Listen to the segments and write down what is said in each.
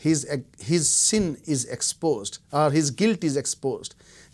his sin is exposed or his guilt is exposed,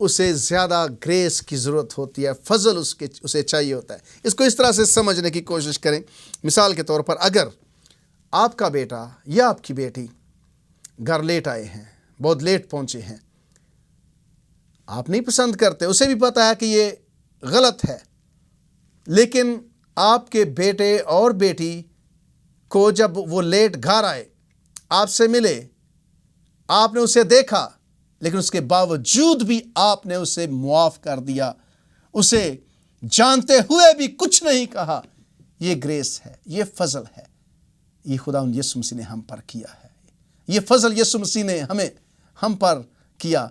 اسے زیادہ grease کی ضرورت ہوتی ہے، فضل اسے چاہیے ہوتا ہے۔ اس کو اس طرح سے سمجھنے کی کوشش کریں۔ مثال کے طور پر اگر آپ کا بیٹا یا آپ کی بیٹی گھر لیٹ آئے ہیں، بہت لیٹ پہنچے ہیں، آپ نہیں پسند کرتے، اسے بھی پتہ ہے کہ یہ غلط ہے، لیکن آپ کے بیٹے اور بیٹی کو جب وہ لیٹ گھر آئے، آپ سے ملے، آپ نے اسے دیکھا، لیکن اس کے باوجود بھی آپ نے اسے معاف کر دیا، اسے جانتے ہوئے بھی کچھ نہیں کہا، یہ گریس ہے، یہ فضل ہے۔ یہ خداوند یسوع مسیح نے ہم پر کیا ہے، یہ فضل یسوع مسیح نے ہم پر کیا۔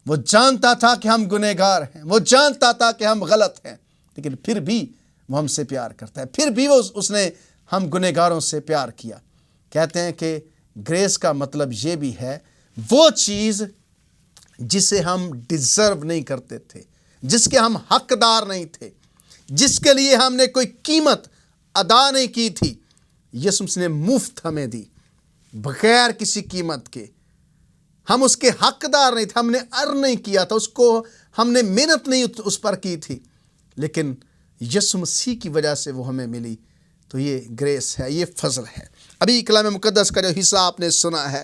وہ جانتا تھا کہ ہم گنہگار ہیں، وہ جانتا تھا کہ ہم غلط ہیں، لیکن پھر بھی وہ ہم سے پیار کرتا ہے، پھر بھی اس نے ہم گنہگاروں سے پیار کیا۔ کہتے ہیں کہ گریس کا مطلب یہ بھی ہے وہ چیز جسے ہم ڈیزرو نہیں کرتے تھے، جس کے ہم حقدار نہیں تھے، جس کے لیے ہم نے کوئی قیمت ادا نہیں کی تھی، یسوع مسیح نے مفت ہمیں دی، بغیر کسی قیمت کے۔ ہم اس کے حقدار نہیں تھے، ہم نے ارن نہیں کیا تھا، اس کو ہم نے محنت نہیں اس پر کی تھی، لیکن یسوع مسیح کی وجہ سے وہ ہمیں ملی۔ تو یہ گریس ہے، یہ فضل ہے۔ ابھی کلام مقدس کا جو حصہ آپ نے سنا ہے،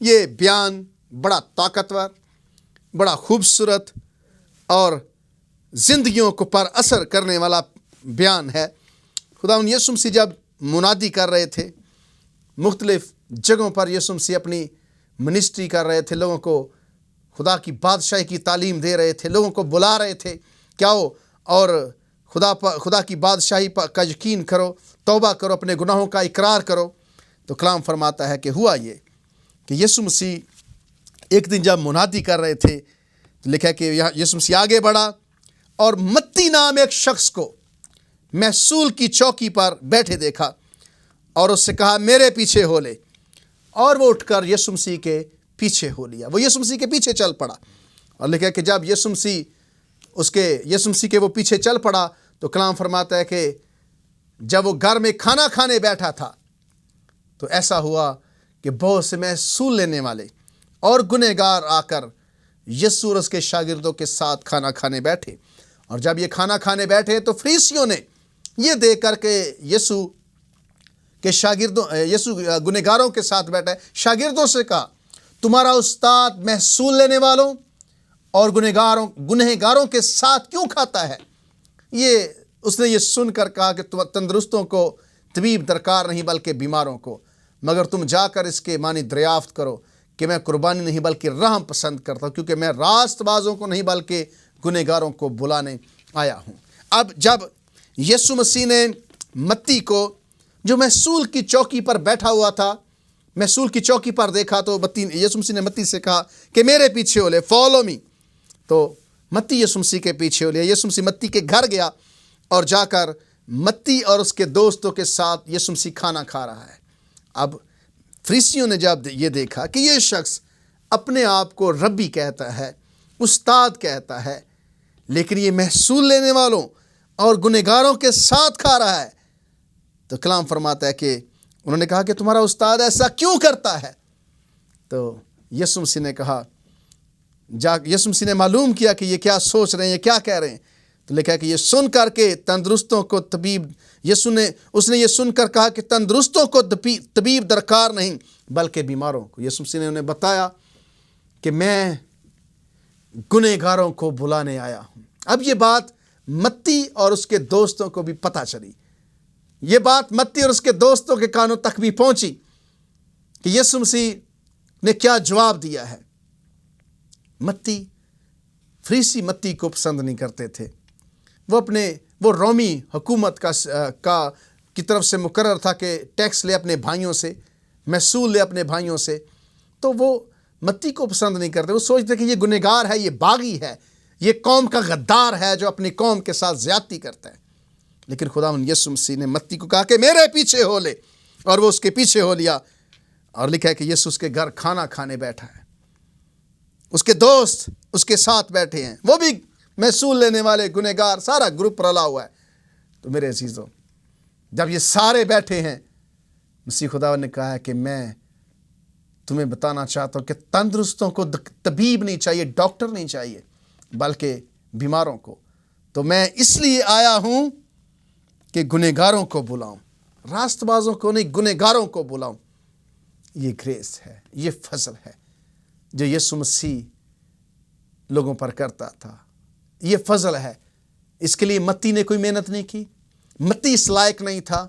یہ بیان بڑا طاقتور، بڑا خوبصورت اور زندگیوں کو پر اثر کرنے والا بیان ہے۔ خداوند یسوع مسیح جب منادی کر رہے تھے، مختلف جگہوں پر یسوع مسیح اپنی منسٹری کر رہے تھے، لوگوں کو خدا کی بادشاہی کی تعلیم دے رہے تھے، لوگوں کو بلا رہے تھے کہ آؤ اور خدا کی بادشاہی کا یقین کرو، توبہ کرو، اپنے گناہوں کا اقرار کرو۔ تو کلام فرماتا ہے کہ ہوا یہ کہ یسوع مسیح ایک دن جب منادی کر رہے تھے، تو لکھا ہے کہ یسوع مسیح آگے بڑھا اور متی نام ایک شخص کو محصول کی چوکی پر بیٹھے دیکھا اور اس سے کہا میرے پیچھے ہو لے، اور وہ اٹھ کر یسوع مسیح کے پیچھے ہو لیا، وہ یسوع مسیح کے پیچھے چل پڑا۔ اور لکھا ہے کہ جب یسوع مسیح کے وہ پیچھے چل پڑا تو کلام فرماتا ہے کہ جب وہ گھر میں کھانا کھانے بیٹھا تھا تو ایسا ہوا کہ بہت سے محصول لینے والے اور گنہگار آ کر یسوع اور اس کے شاگردوں کے ساتھ کھانا کھانے بیٹھے۔ اور جب یہ کھانا کھانے بیٹھے تو فریسیوں نے یہ دیکھ کر کہ یسوع گنہگاروں کے ساتھ بیٹھا ہے، شاگردوں سے کہا تمہارا استاد محصول لینے والوں اور گنہگاروں کے ساتھ کیوں کھاتا ہے؟ اس نے یہ سن کر کہا کہ تندرستوں کو طبیب درکار نہیں بلکہ بیماروں کو، مگر تم جا کر اس کے معنی دریافت کرو کہ میں قربانی نہیں بلکہ رحم پسند کرتا ہوں، کیونکہ میں راست بازوں کو نہیں بلکہ گنہگاروں کو بلانے آیا ہوں۔ اب جب یسوع مسیح نے متی کو جو محصول کی چوکی پر بیٹھا ہوا تھا، محصول کی چوکی پر دیکھا تو یسوع مسیح نے متی سے کہا کہ میرے پیچھے ہو لے، فالو می۔ تو متی یسوع مسیح کے پیچھے ہو لیا۔ یسوع مسیح متی کے گھر گیا اور جا کر متی اور اس کے دوستوں کے ساتھ یسوع مسیح کھانا کھا رہا ہے۔ اب فریسیوں نے جب یہ دیکھا کہ یہ شخص اپنے آپ کو ربی کہتا ہے، استاد کہتا ہے، لیکن یہ محصول لینے والوں اور گنہگاروں کے ساتھ کھا رہا ہے، تو کلام فرماتا ہے کہ انہوں نے کہا کہ تمہارا استاد ایسا کیوں کرتا ہے؟ تو یسوع مسیح نے کہا، یسوع مسیح نے معلوم کیا کہ یہ کیا سوچ رہے ہیں، یہ کیا کہہ رہے ہیں۔ تو لکھا ہے کہ یہ سن کر کے تندرستوں کو اس نے یہ سن کر کہا کہ تندرستوں کو طبیب درکار نہیں بلکہ بیماروں کو۔ یسوع مسیح نے انہیں بتایا کہ میں گنہگاروں کو بلانے آیا ہوں۔ اب یہ بات متی اور اس کے دوستوں کو بھی پتہ چلی، یہ بات متی اور اس کے دوستوں کے کانوں تک بھی پہنچی کہ یسوع مسیح نے کیا جواب دیا ہے۔ فریسی متی کو پسند نہیں کرتے تھے، وہ رومی حکومت کی طرف سے مقرر تھا کہ ٹیکس لے اپنے بھائیوں سے، محصول لے اپنے بھائیوں سے، تو وہ متی کو پسند نہیں کرتے۔ وہ سوچتے کہ یہ گنہگار ہے، یہ باغی ہے، یہ قوم کا غدار ہے جو اپنی قوم کے ساتھ زیادتی کرتا ہے۔ لیکن خداوند یسوع مسیح نے متی کو کہا کہ میرے پیچھے ہو لے، اور وہ اس کے پیچھے ہو لیا۔ اور لکھا ہے کہ یسوع اس کے گھر کھانا کھانے بیٹھا ہے، اس کے دوست اس کے ساتھ بیٹھے ہیں، وہ بھی محصول لینے والے گنہگار، سارا گروپ رلا ہوا ہے۔ تو میرے عزیزوں، جب یہ سارے بیٹھے ہیں، مسیح خدا نے کہا ہے کہ میں تمہیں بتانا چاہتا ہوں کہ تندرستوں کو طبیب نہیں چاہیے، ڈاکٹر نہیں چاہیے، بلکہ بیماروں کو۔ تو میں اس لیے آیا ہوں کہ گنہگاروں کو بلاؤں، راست بازوں کو نہیں، گنہگاروں کو بلاؤں۔ یہ گریس ہے، یہ فضل ہے جو یسوع مسیح لوگوں پر کرتا تھا۔ یہ فضل ہے۔ اس کے لیے متی نے کوئی محنت نہیں کی، متی اس لائق نہیں تھا،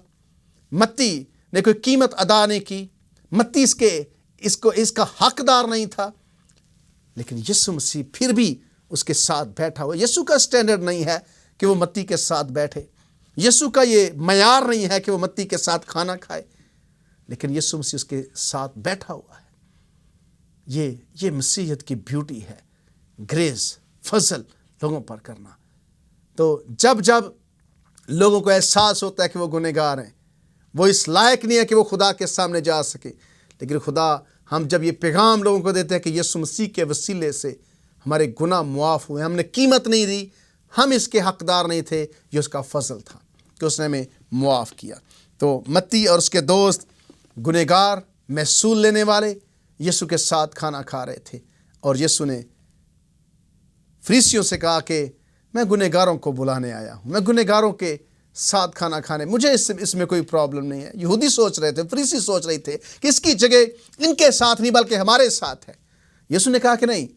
متی نے کوئی قیمت ادا نہیں کی، متی اس کا حقدار نہیں تھا، لیکن یسوع مسیح پھر بھی اس کے ساتھ بیٹھا ہوا۔ یسوع کا سٹینڈرڈ نہیں ہے کہ وہ متی کے ساتھ بیٹھے، یسوع کا یہ معیار نہیں ہے کہ وہ متی کے ساتھ کھانا کھائے، لیکن یسوع مسیح اس کے ساتھ بیٹھا ہوا ہے۔ یہ مسیحیت کی بیوٹی ہے، گریس، فضل لوگوں پر کرنا۔ تو جب لوگوں کو احساس ہوتا ہے کہ وہ گنہگار ہیں، وہ اس لائق نہیں ہے کہ وہ خدا کے سامنے جا سکے، لیکن خدا ہم جب یہ پیغام لوگوں کو دیتے ہیں کہ یسوع مسیح کے وسیلے سے ہمارے گناہ معاف ہوئے، ہم نے قیمت نہیں دی، ہم اس کے حقدار نہیں تھے، یہ اس کا فضل تھا کہ اس نے ہمیں معاف کیا۔ تو متی اور اس کے دوست گنہگار، محصول لینے والے، یسوع کے ساتھ کھانا کھا رہے تھے، اور یسوع نے فریسیوں سے کہا کہ میں گنہگاروں کو بلانے آیا ہوں، میں گنہگاروں کے ساتھ کھانا کھانے، مجھے اس میں کوئی پرابلم نہیں ہے۔ یہودی سوچ رہے تھے، فریسی سوچ رہے تھے کہ اس کی جگہ ان کے ساتھ نہیں بلکہ ہمارے ساتھ ہے۔ یسوع نے کہا کہ نہیں،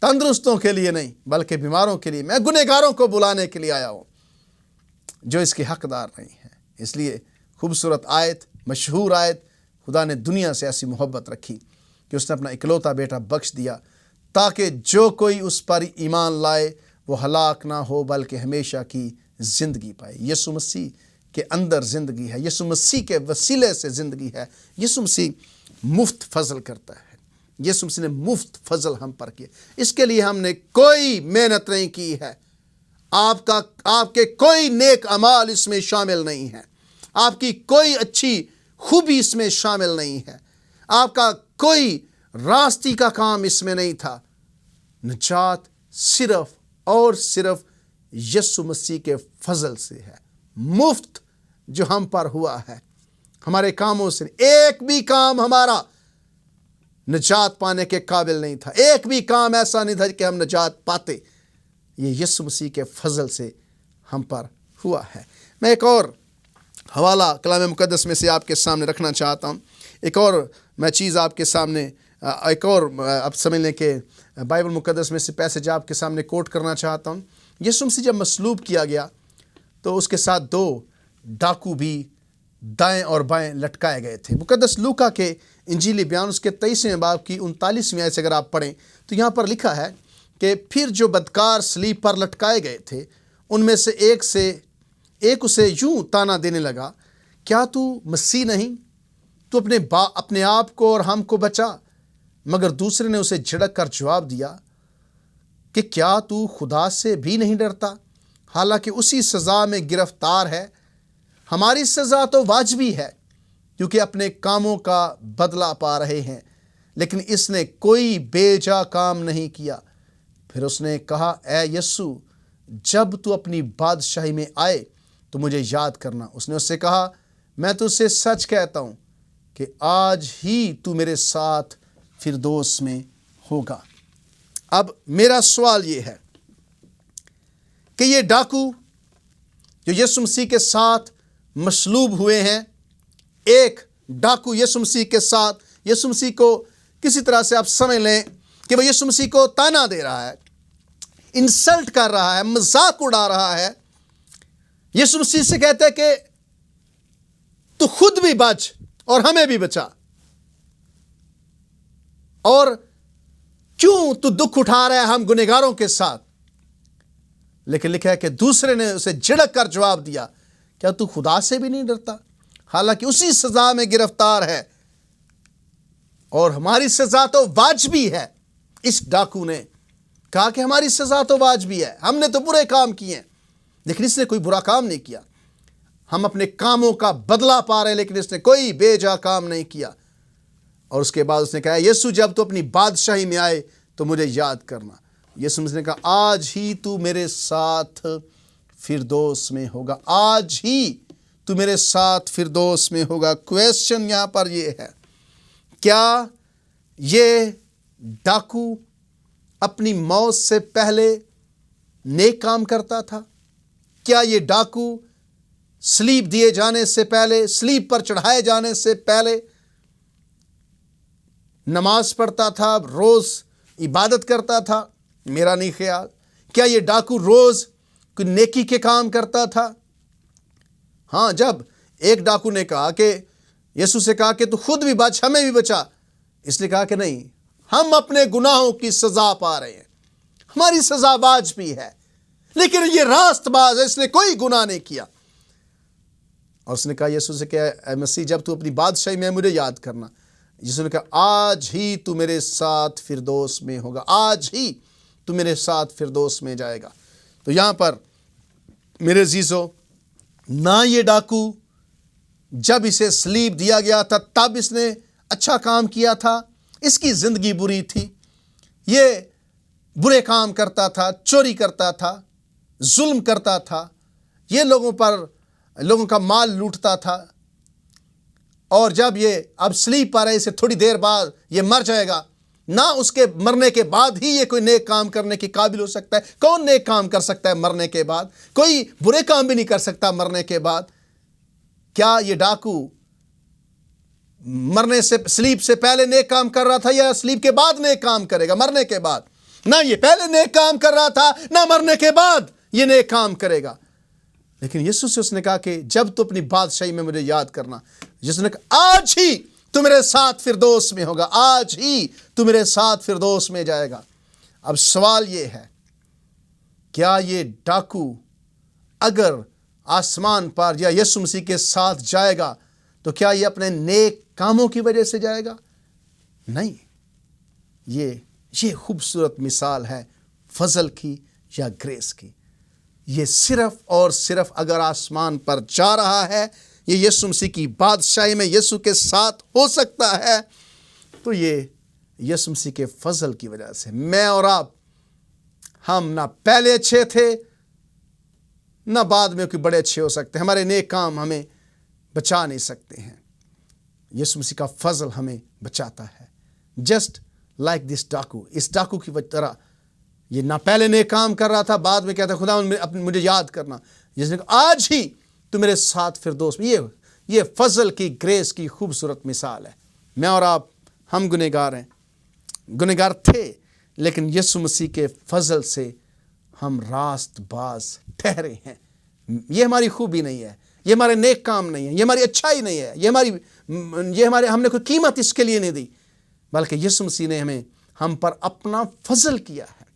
تندرستوں کے لیے نہیں بلکہ بیماروں کے لیے، میں گنہگاروں کو بلانے کے لیے آیا ہوں جو اس کے حقدار نہیں ہے۔ اس لیے خوبصورت آیت، مشہور آیت، خدا نے دنیا سے ایسی محبت رکھی کہ اس نے اپنا اکلوتا بیٹا بخش دیا تاکہ جو کوئی اس پر ایمان لائے وہ ہلاک نہ ہو بلکہ ہمیشہ کی زندگی پائے۔ یسوع مسیح کے اندر زندگی ہے، یسوع مسیح کے وسیلے سے زندگی ہے۔ یسوع مسیح مفت فضل کرتا ہے، یسوع مسیح نے مفت فضل ہم پر کیا۔ اس کے لیے ہم نے کوئی محنت نہیں کی ہے، آپ کے کوئی نیک اعمال اس میں شامل نہیں ہے، آپ کی کوئی اچھی خوبی اس میں شامل نہیں ہے، آپ کا کوئی راستی کا کام اس میں نہیں تھا۔ نجات صرف اور صرف یسوع مسیح کے فضل سے ہے، مفت جو ہم پر ہوا ہے، ہمارے کاموں سے۔ ایک بھی کام ہمارا نجات پانے کے قابل نہیں تھا، ایک بھی کام ایسا نہیں تھا کہ ہم نجات پاتے، یہ یسوع مسیح کے فضل سے ہم پر ہوا ہے۔ میں ایک اور حوالہ کلام مقدس میں سے آپ کے سامنے رکھنا چاہتا ہوں، ایک اور میں چیز آپ کے سامنے، ایک اور آپ سمجھ لیں کہ بائبل مقدس میں سے پیسج آپ کے سامنے کوٹ کرنا چاہتا ہوں۔ یسوع مسیح جب مصلوب کیا گیا تو اس کے ساتھ 2 ڈاکو بھی دائیں اور بائیں لٹکائے گئے تھے۔ مقدس لوکا کے انجیلی بیان اس کے 23ویں باب کی 39ویں آیت سے اگر آپ پڑھیں تو یہاں پر لکھا ہے کہ پھر جو بدکار صلیب پر لٹکائے گئے تھے ان میں سے ایک اسے یوں تانا دینے لگا، کیا تو مسیح نہیں؟ تو اپنے آپ کو اور ہم کو بچا۔ مگر دوسرے نے اسے جھڑک کر جواب دیا کہ کیا تو خدا سے بھی نہیں ڈرتا، حالانکہ اسی سزا میں گرفتار ہے؟ ہماری سزا تو واجبی ہے کیونکہ اپنے کاموں کا بدلہ پا رہے ہیں، لیکن اس نے کوئی بے جا کام نہیں کیا۔ پھر اس نے کہا، اے یسوع، جب تو اپنی بادشاہی میں آئے تو مجھے یاد کرنا۔ اس نے اس سے کہا، میں تجھ سے سچ کہتا ہوں کہ آج ہی تو میرے ساتھ فردوس میں ہوگا۔ اب میرا سوال یہ ہے کہ یہ ڈاکو جو یسوع مسیح کے ساتھ مصلوب ہوئے ہیں، ایک ڈاکو یسوع مسیح کے ساتھ، یسوع مسیح کو کسی طرح سے آپ سمجھ لیں کہ وہ یسوع مسیح کو تانا دے رہا ہے، انسلٹ کر رہا ہے، مذاق اڑا رہا ہے۔ یسوع مسیح سے کہتے ہیں کہ تو خود بھی بچ اور ہمیں بھی بچا، اور کیوں تو دکھ اٹھا رہا ہے ہم گنہگاروں کے ساتھ؟ لیکن لکھا ہے کہ دوسرے نے اسے جھڑک کر جواب دیا، کیا تو خدا سے بھی نہیں ڈرتا، حالانکہ اسی سزا میں گرفتار ہے، اور ہماری سزا تو واجبی ہے۔ اس ڈاکو نے کہا کہ ہماری سزا تو واجبی ہے، ہم نے تو برے کام کیے ہیں، لیکن اس نے کوئی برا کام نہیں کیا۔ ہم اپنے کاموں کا بدلہ پا رہے ہیں، لیکن اس نے کوئی بے جا کام نہیں کیا۔ اور اس کے بعد اس نے کہا، یسوع، جب تو اپنی بادشاہی میں آئے تو مجھے یاد کرنا۔ یسوع نے کہا، آج ہی تو میرے ساتھ فردوس میں ہوگا، آج ہی تو میرے ساتھ فردوس میں ہوگا۔ کویسچن یہاں پر یہ ہے، کیا یہ ڈاکو اپنی موت سے پہلے نیک کام کرتا تھا؟ کیا یہ ڈاکو سلیب دیے جانے سے پہلے، سلیب پر چڑھائے جانے سے پہلے نماز پڑھتا تھا، روز عبادت کرتا تھا؟ میرا نہیں خیال۔ کیا یہ ڈاکو روز کوئی نیکی کے کام کرتا تھا؟ ہاں، جب ایک ڈاکو نے کہا کہ یسوع سے کہا کہ تو خود بھی بچ، ہمیں بھی بچا، اس نے کہا کہ نہیں، ہم اپنے گناہوں کی سزا پا رہے ہیں، ہماری سزا باز بھی ہے، لیکن یہ راست باز ہے، اس نے کوئی گناہ نہیں کیا۔ اور اس نے کہا یسوع سے کہ اے مسیح، جب تو اپنی بادشاہی میں مجھے یاد کرنا۔ یسوع نے کہا آج ہی تو میرے ساتھ فردوس میں ہوگا، آج ہی تو میرے ساتھ فردوس میں جائے گا۔ تو یہاں پر میرے عزیزو، نہ یہ ڈاکو جب اسے سلیب دیا گیا تھا تب اس نے اچھا کام کیا تھا، اس کی زندگی بری تھی، یہ برے کام کرتا تھا، چوری کرتا تھا، ظلم کرتا تھا، یہ لوگوں کا مال لوٹتا تھا، اور جب یہ اب سلیب پر ہے، اسے تھوڑی دیر بعد یہ مر جائے گا، نہ اس کے مرنے کے بعد ہی یہ کوئی نیک کام کرنے کے قابل ہو سکتا ہے۔ کون نیک کام کر سکتا ہے مرنے کے بعد؟ کوئی برے کام بھی نہیں کر سکتا مرنے کے بعد۔ کیا یہ ڈاکو مرنے سے، سلیب سے پہلے نیک کام کر رہا تھا یا سلیب کے بعد نیک کام کرے گا مرنے کے بعد؟ نہ یہ پہلے نیک کام کر رہا تھا، نہ مرنے کے بعد یہ نیک کام کرے گا۔ لیکن یسوع سے اس نے کہا کہ جب تو اپنی بادشاہی میں مجھے یاد کرنا۔ یسوع نے کہا آج ہی تو میرے ساتھ فردوس میں ہوگا، آج ہی تو میرے ساتھ فردوس میں جائے گا۔ اب سوال یہ ہے، کیا یہ ڈاکو اگر آسمان پر یا یسوع مسیح کے ساتھ جائے گا تو کیا یہ اپنے نیک کاموں کی وجہ سے جائے گا؟ نہیں، یہ خوبصورت مثال ہے فضل کی یا گریس کی۔ یہ صرف اور صرف اگر آسمان پر جا رہا ہے، یہ یسوع مسیح کی بادشاہی میں یسوع کے ساتھ ہو سکتا ہے، تو یہ یسوع مسیح کے فضل کی وجہ سے۔ میں اور آپ، ہم نہ پہلے اچھے تھے نہ بعد میں کوئی بڑے اچھے ہو سکتے ہیں، ہمارے نیک کام ہمیں بچا نہیں سکتے ہیں، یسوع مسیح کا فضل ہمیں بچاتا ہے۔ جسٹ لائک دس ڈاکو، اس ڈاکو کی طرح یہ نہ پہلے نیک کام کر رہا تھا، بعد میں کہتا ہے خدا مجھے یاد کرنا، جس نے کہا آج ہی تو میرے ساتھ فردوس میں۔ یہ فضل کی، گریس کی خوبصورت مثال ہے۔ میں اور آپ، ہم گنہگار ہیں، گنہگار تھے، لیکن یسوع مسیح کے فضل سے ہم راست باز ٹھہرے ہیں۔ یہ ہماری خوبی نہیں ہے، یہ ہمارے نیک کام نہیں ہے، یہ ہماری اچھائی نہیں ہے، ہم نے کوئی قیمت اس کے لیے نہیں دی، بلکہ یسوع مسیح نے ہم پر اپنا فضل کیا ہے،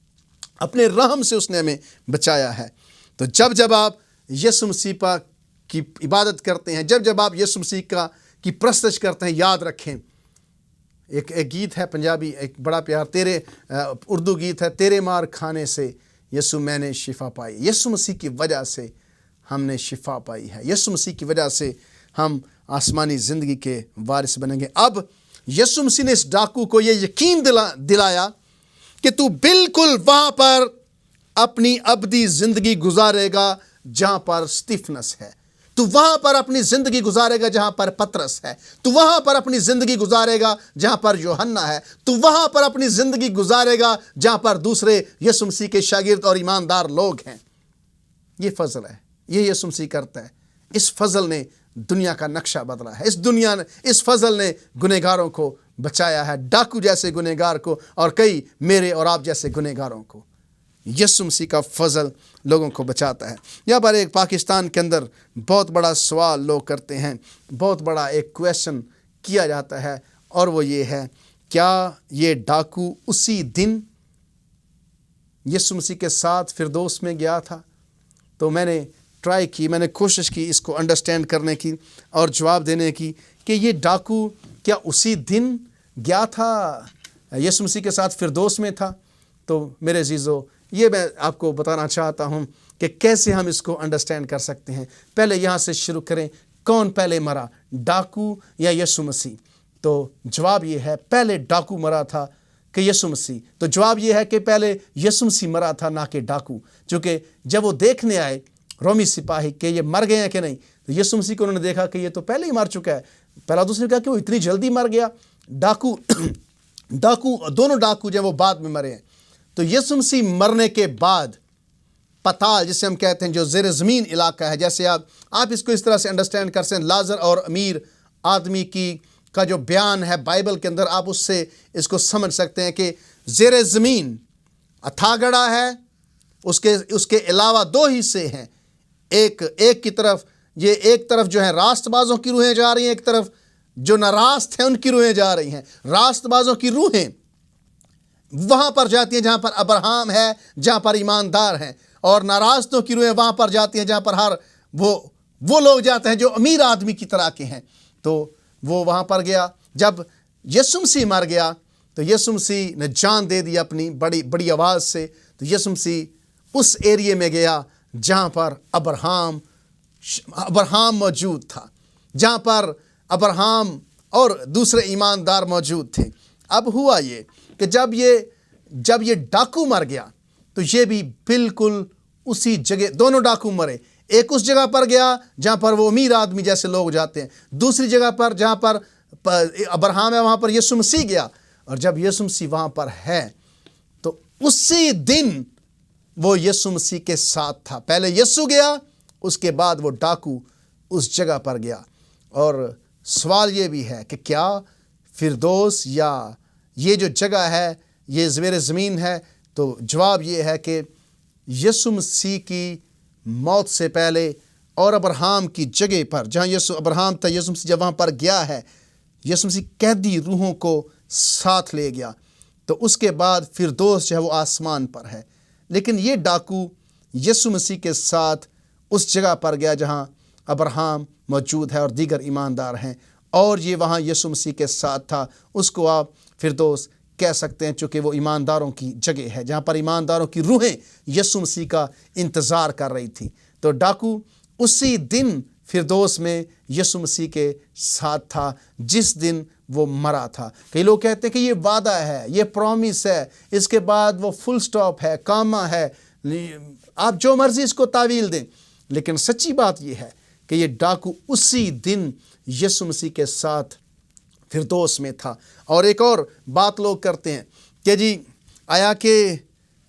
اپنے رحم سے اس نے ہمیں بچایا ہے۔ تو جب آپ یسوع مسیح کی عبادت کرتے ہیں، جب آپ یسوع مسیح کی پرستش کرتے ہیں، یاد رکھیں، ایک گیت ہے پنجابی، ایک بڑا پیار، اردو گیت ہے، تیرے مار کھانے سے یسوع میں نے شفا پائی۔ یسوع مسیح کی وجہ سے ہم نے شفا پائی ہے، یسوع مسیح کی وجہ سے ہم آسمانی زندگی کے وارث بنیں گے۔ اب یسوع مسیح نے اس ڈاکو کو یہ یقین دلایا کہ تو بالکل وہاں پر اپنی ابدی زندگی گزارے گا جہاں پر استفنس ہے، تو وہاں پر اپنی زندگی گزارے گا جہاں پر پترس ہے، تو وہاں پر اپنی زندگی گزارے گا جہاں پر یوحنا ہے، تو وہاں پر اپنی زندگی گزارے گا جہاں پر دوسرے یسوع مسیح کے شاگرد اور ایماندار لوگ ہیں۔ یہ فضل ہے، یہ یسوع مسیح کرتا ہے۔ اس فضل نے دنیا کا نقشہ بدلا ہے، اس فضل نے گنہگاروں کو بچایا ہے، ڈاکو جیسے گنہگار کو اور کئی میرے اور آپ جیسے گنہگاروں کو۔ یسوع مسیح کا فضل لوگوں کو بچاتا ہے۔ یہاں پر ایک پاکستان کے اندر بہت بڑا سوال لوگ کرتے ہیں، بہت بڑا ایک کویشچن کیا جاتا ہے، اور وہ یہ ہے، کیا یہ ڈاکو اسی دن یسوع مسیح کے ساتھ فردوس میں گیا تھا؟ تو میں نے کوشش کی اس کو انڈرسٹینڈ کرنے کی اور جواب دینے کی کہ یہ ڈاکو کیا اسی دن گیا تھا، یسوع مسیح کے ساتھ فردوس میں تھا؟ تو میرے عزیزو، یہ میں آپ کو بتانا چاہتا ہوں کہ کیسے ہم اس کو انڈرسٹینڈ کر سکتے ہیں۔ پہلے یہاں سے شروع کریں، کون پہلے مرا، ڈاکو یا یسوع مسیح؟ تو جواب یہ ہے، پہلے ڈاکو مرا تھا کہ یسوع مسیح؟ تو جواب یہ ہے کہ پہلے یسوع مسیح مرا تھا، نہ کہ ڈاکو، کیونکہ جب وہ دیکھنے آئے رومی سپاہی کہ یہ مر گئے ہیں کہ نہیں، تو یسوع مسیح کو انہوں نے دیکھا کہ یہ تو پہلے ہی مر چکا ہے۔ پیلاطس نے کہا کہ وہ اتنی جلدی مر گیا؟ ڈاکو دونوں ڈاکو جو وہ بعد میں مرے ہیں۔ تو یسوع مسیح مرنے کے بعد پتال جسے ہم کہتے ہیں جو زیر زمین علاقہ ہے، جیسے آپ اس کو اس طرح سے انڈرسٹینڈ کر سکتے ہیں، لازر اور امیر آدمی کا جو بیان ہے بائبل کے اندر، آپ اس سے اس کو سمجھ سکتے ہیں کہ زیر زمین اتھا گڑھا ہے، اس کے علاوہ دو حصے ہیں، ایک کی طرف ایک طرف جو ہے راست بازوں کی روحیں جا رہی ہیں، ایک طرف جو ناراست ہیں ان کی روحیں جا رہی ہیں۔ راست بازوں کی روحیں وہاں پر جاتی ہیں جہاں پر ابراہم ہے، جہاں پر ایماندار ہیں، اور ناراستوں کی روحیں وہاں پر جاتی ہیں جہاں پر وہ لوگ جاتے ہیں جو امیر آدمی کی طرح کے ہیں۔ تو وہ وہاں پر گیا۔ جب یسوع مسیح مر گیا تو یسوع مسیح نے جان دے دی اپنی بڑی آواز سے، تو یسوع مسیح اس ایریے میں گیا جہاں پر ابراہم موجود تھا، جہاں پر ابراہم اور دوسرے ایماندار موجود تھے۔ اب ہوا یہ کہ جب یہ ڈاکو مر گیا تو یہ بھی بالکل اسی جگہ، دونوں ڈاکو مرے، ایک اس جگہ پر گیا جہاں پر وہ امیر آدمی جیسے لوگ جاتے ہیں، دوسری جگہ پر جہاں پر ابراہم ہے وہاں پر یسوع مسیح گیا، اور جب یسوع مسیح وہاں پر ہے تو اسی دن وہ یسوع مسیح کے ساتھ تھا۔ پہلے یسوع گیا، اس کے بعد وہ ڈاکو اس جگہ پر گیا۔ اور سوال یہ بھی ہے کہ کیا فردوس یا یہ جو جگہ ہے یہ زیر زمین ہے؟ تو جواب یہ ہے کہ یسوع مسیح کی موت سے پہلے اور ابراہم کی جگہ پر جہاں ابراہم تھا، یسوع مسیح جب وہاں پر گیا ہے، یسوع مسیح قیدی روحوں کو ساتھ لے گیا، تو اس کے بعد فردوس جو ہے وہ آسمان پر ہے۔ لیکن یہ ڈاکو یسوع مسیح کے ساتھ اس جگہ پر گیا جہاں ابراہم موجود ہے اور دیگر ایماندار ہیں، اور یہ وہاں یسوع مسیح کے ساتھ تھا۔ اس کو آپ فردوس کہہ سکتے ہیں چونکہ وہ ایمانداروں کی جگہ ہے، جہاں پر ایمانداروں کی روحیں یسوع مسیح کا انتظار کر رہی تھی۔ تو ڈاکو اسی دن فردوس میں یسوع مسیح کے ساتھ تھا جس دن وہ مرا تھا۔ کئی لوگ کہتے ہیں کہ یہ وعدہ ہے، یہ پرومس ہے، اس کے بعد وہ فل سٹاپ ہے، کاما ہے، آپ جو مرضی اس کو تعویل دیں، لیکن سچی بات یہ ہے کہ یہ ڈاکو اسی دن یسوع مسیح کے ساتھ فردوس میں تھا۔ اور ایک اور بات لوگ کرتے ہیں کہ جی آیا کہ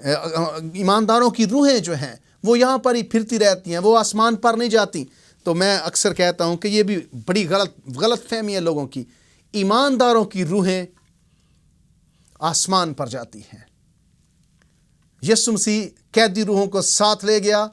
ایمانداروں کی روحیں جو ہیں وہ یہاں پر ہی پھرتی رہتی ہیں، وہ آسمان پر نہیں جاتی۔ تو میں اکثر کہتا ہوں کہ یہ بھی بڑی غلط فہمی ہے لوگوں کی۔ ایمانداروں کی روحیں آسمان پر جاتی ہیں۔ یسوع مسیح قیدی روحوں کو ساتھ لے گیا،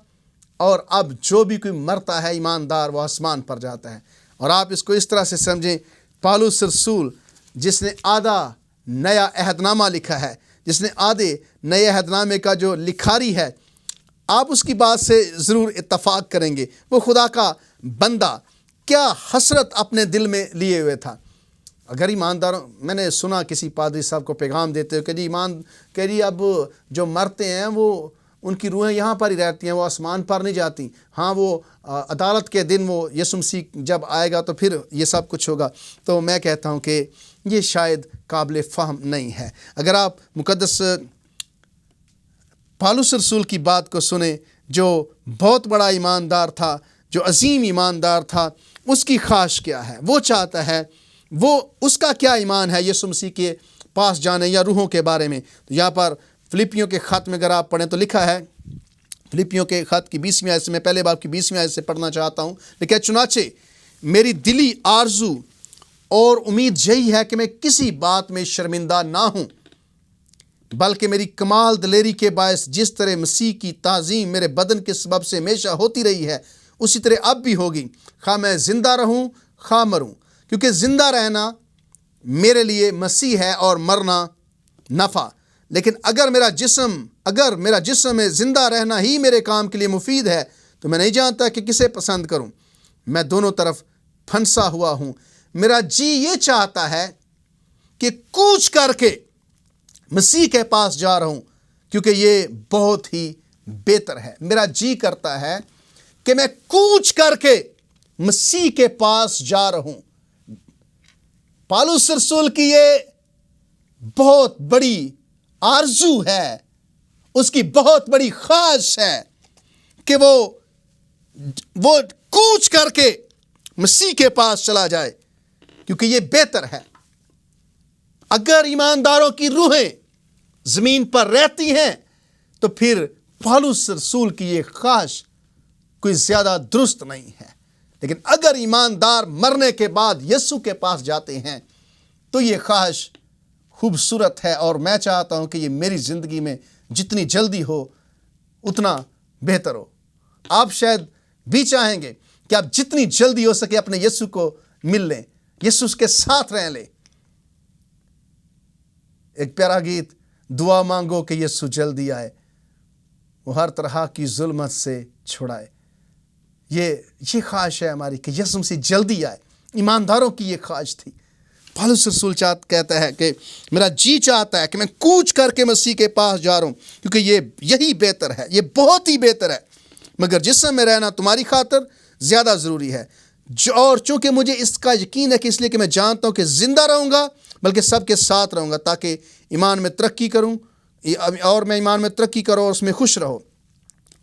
اور اب جو بھی کوئی مرتا ہے ایماندار وہ آسمان پر جاتا ہے۔ اور آپ اس کو اس طرح سے سمجھیں، پالوس رسول جس نے آدھا نیا عہد نامہ لکھا ہے، جس نے آدھے نئے عہد نامے کا جو لکھاری ہے، آپ اس کی بات سے ضرور اتفاق کریں گے۔ وہ خدا کا بندہ کیا حسرت اپنے دل میں لیے ہوئے تھا۔ اگر ایمانداروں، میں نے سنا کسی پادری صاحب کو پیغام دیتے ہوئے کہ جی اب جو مرتے ہیں وہ ان کی روحیں یہاں پر ہی رہتی ہیں، وہ آسمان پر نہیں جاتی۔ ہاں وہ عدالت کے دن وہ یسوع مسیح جب آئے گا تو پھر یہ سب کچھ ہوگا۔ تو میں کہتا ہوں کہ یہ شاید قابل فہم نہیں ہے۔ اگر آپ مقدس پالوس رسول کی بات کو سنیں، جو بہت بڑا ایماندار تھا، جو عظیم ایماندار تھا، اس کی خواہش کیا ہے، وہ چاہتا ہے، وہ اس کا کیا ایمان ہے یسوع مسیح کے پاس جانے یا روحوں کے بارے میں۔ تو یہاں پر فلپیوں کے خط میں اگر آپ پڑھیں تو لکھا ہے، فلپیوں کے خط کی 20ویں آیت سے، میں پہلے باب کی 20ویں آیت سے پڑھنا چاہتا ہوں، لکھا ہے چنانچہ میری دلی آرزو اور امید یہی ہے کہ میں کسی بات میں شرمندہ نہ ہوں، بلکہ میری کمال دلیری کے باعث جس طرح مسیح کی تعظیم میرے بدن کے سبب سے ہمیشہ ہوتی رہی ہے، اسی طرح اب بھی ہوگی، خواہ میں زندہ رہوں خواہ مروں، کیونکہ زندہ رہنا میرے لیے مسیح ہے اور مرنا نفع۔ لیکن اگر میرا جسم میں زندہ رہنا ہی میرے کام کے لیے مفید ہے تو میں نہیں جانتا کہ کسے پسند کروں۔ میں دونوں طرف پھنسا ہوا ہوں۔ میرا جی یہ چاہتا ہے کہ کوچ کر کے مسیح کے پاس جا رہا ہوں، کیونکہ یہ بہت ہی بہتر ہے۔ میرا جی کرتا ہے کہ میں کوچ کر کے مسیح کے پاس جا رہا ہوں۔ پالوس رسول کی یہ بہت بڑی آرزو ہے، اس کی بہت بڑی خواہش ہے کہ وہ کوچ کر کے مسیح کے پاس چلا جائے، کیونکہ یہ بہتر ہے۔ اگر ایمانداروں کی روحیں زمین پر رہتی ہیں تو پھر پولس رسول کی یہ خواہش کوئی زیادہ درست نہیں ہے. لیکن اگر ایماندار مرنے کے بعد یسوع کے پاس جاتے ہیں تو یہ خواہش خوبصورت ہے، اور میں چاہتا ہوں کہ یہ میری زندگی میں جتنی جلدی ہو اتنا بہتر ہو. آپ شاید بھی چاہیں گے کہ آپ جتنی جلدی ہو سکے اپنے یسوع کو مل لیں، یسوع کے ساتھ رہ لیں. ایک پیارا گیت، دعا مانگو کہ یسوع جلدی آئے، وہ ہر طرح کی ظلمت سے چھڑائے. یہ خواہش ہے ہماری کہ یسوع مسیح جلدی آئے. ایمانداروں کی یہ خواہش تھی. پولس رسول کہتا ہے کہ میرا جی چاہتا ہے کہ میں کوچ کر کے مسیح کے پاس جا رہا ہوں، کیونکہ یہی بہتر ہے، یہ بہت ہی بہتر ہے. مگر جسم میں رہنا تمہاری خاطر زیادہ ضروری ہے. اور چونکہ مجھے اس کا یقین ہے کہ اس لیے کہ میں جانتا ہوں کہ زندہ رہوں گا بلکہ سب کے ساتھ رہوں گا، تاکہ ایمان میں ترقی کروں، اور میں ایمان میں ترقی کروں اور اس میں خوش رہو.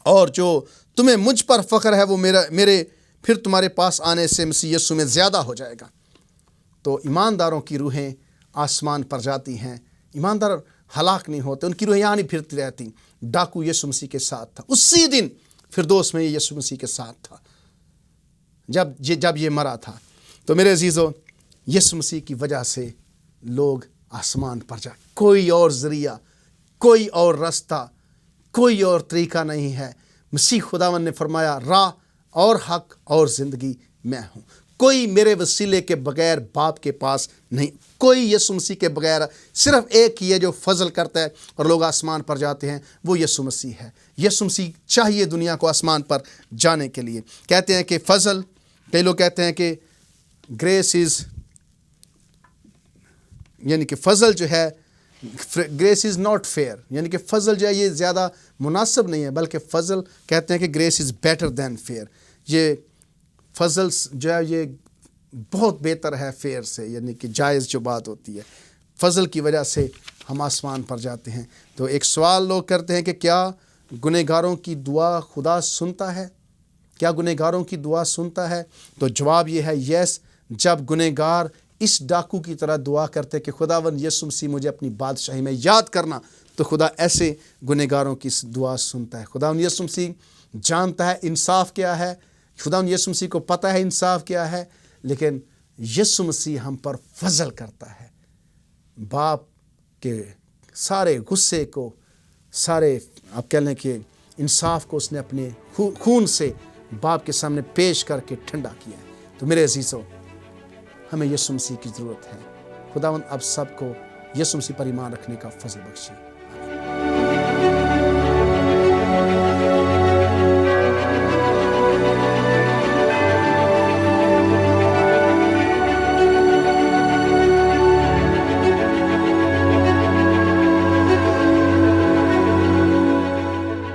اور جو تمہیں مجھ پر فخر ہے وہ میرے پھر تمہارے پاس آنے سے مسیح یسوع میں زیادہ ہو جائے گا. تو ایمانداروں کی روحیں آسمان پر جاتی ہیں. ایماندار ہلاک نہیں ہوتے، ان کی روحیں یہاں نہیں پھرتی رہتی. ڈاکو یسوع مسیح کے ساتھ تھا، اسی دن فردوس میں یسوع مسیح کے ساتھ تھا جب یہ مرا تھا. تو میرے عزیزو، یسوع مسیح کی وجہ سے لوگ آسمان پر جا. کوئی اور ذریعہ، کوئی اور راستہ، کوئی اور طریقہ نہیں ہے. مسیح خداوند نے فرمایا راہ اور حق اور زندگی میں ہوں. کوئی میرے وسیلے کے بغیر باپ کے پاس نہیں. کوئی یسوع مسیح کے بغیر صرف ایک ہی ہے جو فضل کرتا ہے اور لوگ آسمان پر جاتے ہیں، وہ یسوع مسیح ہے. یسوع مسیح چاہیے دنیا کو آسمان پر جانے کے لیے. کہتے ہیں کہ فضل، کئی لوگ کہتے ہیں کہ گریس یعنی کہ فضل جو ہے، گریس از ناٹ فیئر، یعنی کہ فضل جو ہے یہ زیادہ مناسب نہیں ہے، بلکہ فضل کہتے ہیں کہ grace is better than fair. یہ فضل جو ہے یہ بہت بہتر ہے فیئر سے، یعنی کہ جائز جو بات ہوتی ہے. فضل کی وجہ سے ہم آسمان پر جاتے ہیں. تو ایک سوال لوگ کرتے ہیں کہ کیا گنہگاروں کی دعا خدا سنتا ہے؟ کیا گنہگاروں کی دعا سنتا ہے؟ تو جواب یہ ہے یس. جب گنہگار اس ڈاکو کی طرح دعا کرتے کہ خداوند یسوع مسیح مجھے اپنی بادشاہی میں یاد کرنا، تو خدا ایسے گنہگاروں کی دعا سنتا ہے. خداوند یسوع مسیح جانتا ہے انصاف کیا ہے، خداوند یسوع مسیح کو پتہ ہے انصاف کیا ہے، لیکن یسوع مسیح ہم پر فضل کرتا ہے. باپ کے سارے غصے کو، سارے آپ کہہ لیں کہ انصاف کو اس نے اپنے خون سے باپ کے سامنے پیش کر کے ٹھنڈا کیا ہے. تو میرے عزیزو، ہمیں یسوع مسیح کی ضرورت ہے. خداوند اب سب کو یسوع مسیح پر ایمان رکھنے کا فضل بخشے.